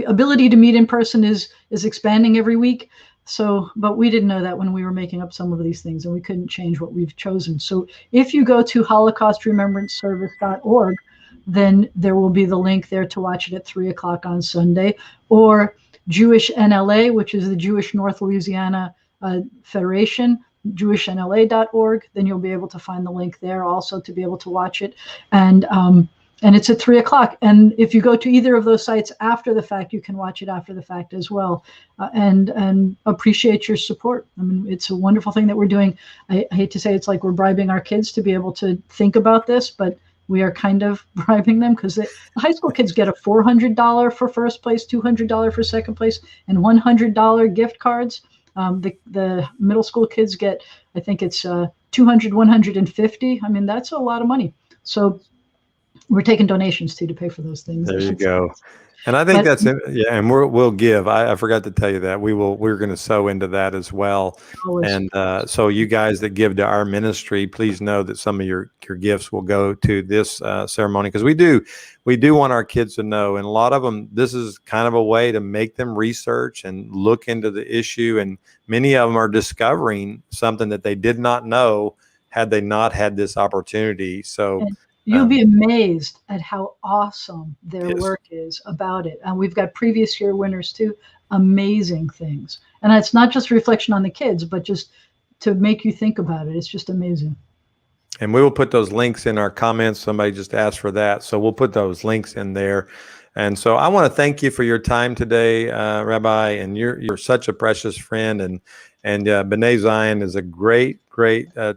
ability to meet in person is expanding every week. So, but we didn't know that when we were making up some of these things, and we couldn't change what we've chosen. So if you go to HolocaustRemembranceService.org, then there will be the link there to watch it at 3:00 on Sunday, or Jewish NLA, which is the Jewish North Louisiana Federation, JewishNLA.org. Then you'll be able to find the link there also to be able to watch it. And it's at 3:00. And if you go to either of those sites after the fact, you can watch it after the fact as well. And appreciate your support. I mean, it's a wonderful thing that we're doing. I hate to say it's like we're bribing our kids to be able to think about this, but we are kind of bribing them, because the high school kids get a $400 for first place, $200 for second place, and $100 gift cards. The middle school kids get, I think it's 200, 150. I mean, that's a lot of money. So we're taking donations too to pay for those things. There you go. And I think that's it. Yeah, and we'll give. I forgot to tell you that we're going to sow into that as well. Always. And so you guys that give to our ministry, please know that some of your gifts will go to this ceremony, because we do want our kids to know. And a lot of them, this is kind of a way to make them research and look into the issue. And many of them are discovering something that they did not know had they not had this opportunity. So you'll be amazed at how awesome their yes. work is about it. And we've got previous year winners too. Amazing things. And it's not just a reflection on the kids, but just to make you think about it. It's just amazing. And we will put those links in our comments. Somebody just asked for that. So we'll put those links in there. And so I want to thank you for your time today, Rabbi. And you're such a precious friend. And B'nai Zion is a great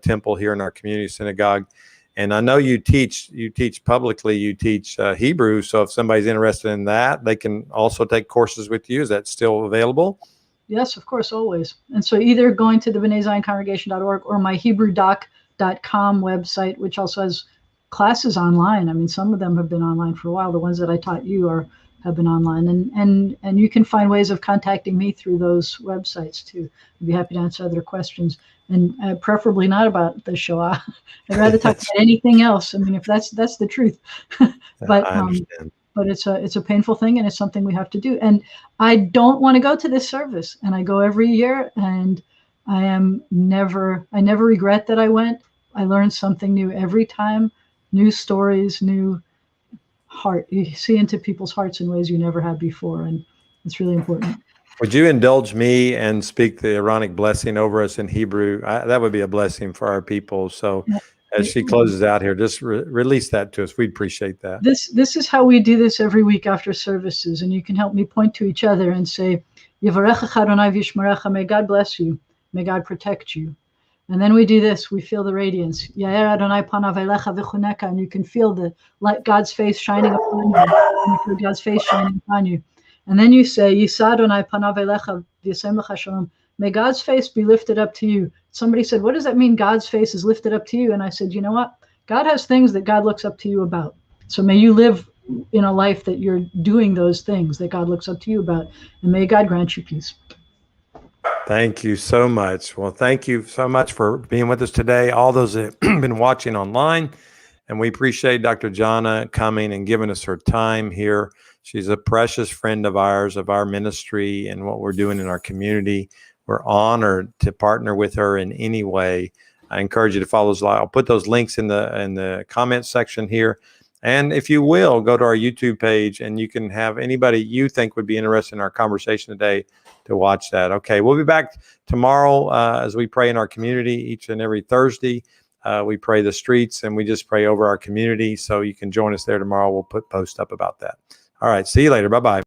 temple here in our community synagogue. And I know you teach publicly, you teach Hebrew. So if somebody's interested in that, they can also take courses with you. Is that still available? Yes, of course, always. And so either going to the B'naiZionCongregation.org or my HebrewDoc.com website, which also has classes online. I mean, some of them have been online for a while. The ones that I taught you have been online. And you can find ways of contacting me through those websites too. I'd be happy to answer other questions. and preferably not about the Shoah. I'd rather talk about anything else. I mean, if that's the truth. But I understand. but it's a painful thing, and it's something we have to do. And I don't want to go to this service, and I go every year, and I never regret that I went. I learned something new every time, new stories, new heart. You see into people's hearts in ways you never have before, and it's really important. Would you indulge me and speak the Aaronic blessing over us in Hebrew? That would be a blessing for our people. So as she closes out here, just release that to us. We'd appreciate that. This is how we do this every week after services, and you can help me point to each other and say, Yivarechecha Adonai v'yishmerecha, may God bless you, may God protect you. And then we do this, we feel the radiance. Yair Adonai panav elecha v'chuneka, and you can feel the light, God's face shining upon you, and you feel God's face shining upon you. And then you say, Yisa Adonai panav elecha v'yasem lecha shalom, may God's face be lifted up to you. Somebody said, what does that mean, God's face is lifted up to you? And I said, you know what? God has things that God looks up to you about. So may you live in a life that you're doing those things that God looks up to you about. And may God grant you peace. Thank you so much. Well, thank you so much for being with us today. All those that have been watching online. And we appreciate Dr. Jana coming and giving us her time here. She's a precious friend of ours, of our ministry and what we're doing in our community. We're honored to partner with her in any way. I encourage you to follow us. I'll put those links in the comment section here. And if you will, go to our YouTube page and you can have anybody you think would be interested in our conversation today to watch that. Okay, we'll be back tomorrow as we pray in our community each and every Thursday. We pray the streets and we just pray over our community. So you can join us there tomorrow. We'll post up about that. All right, see you later. Bye-bye.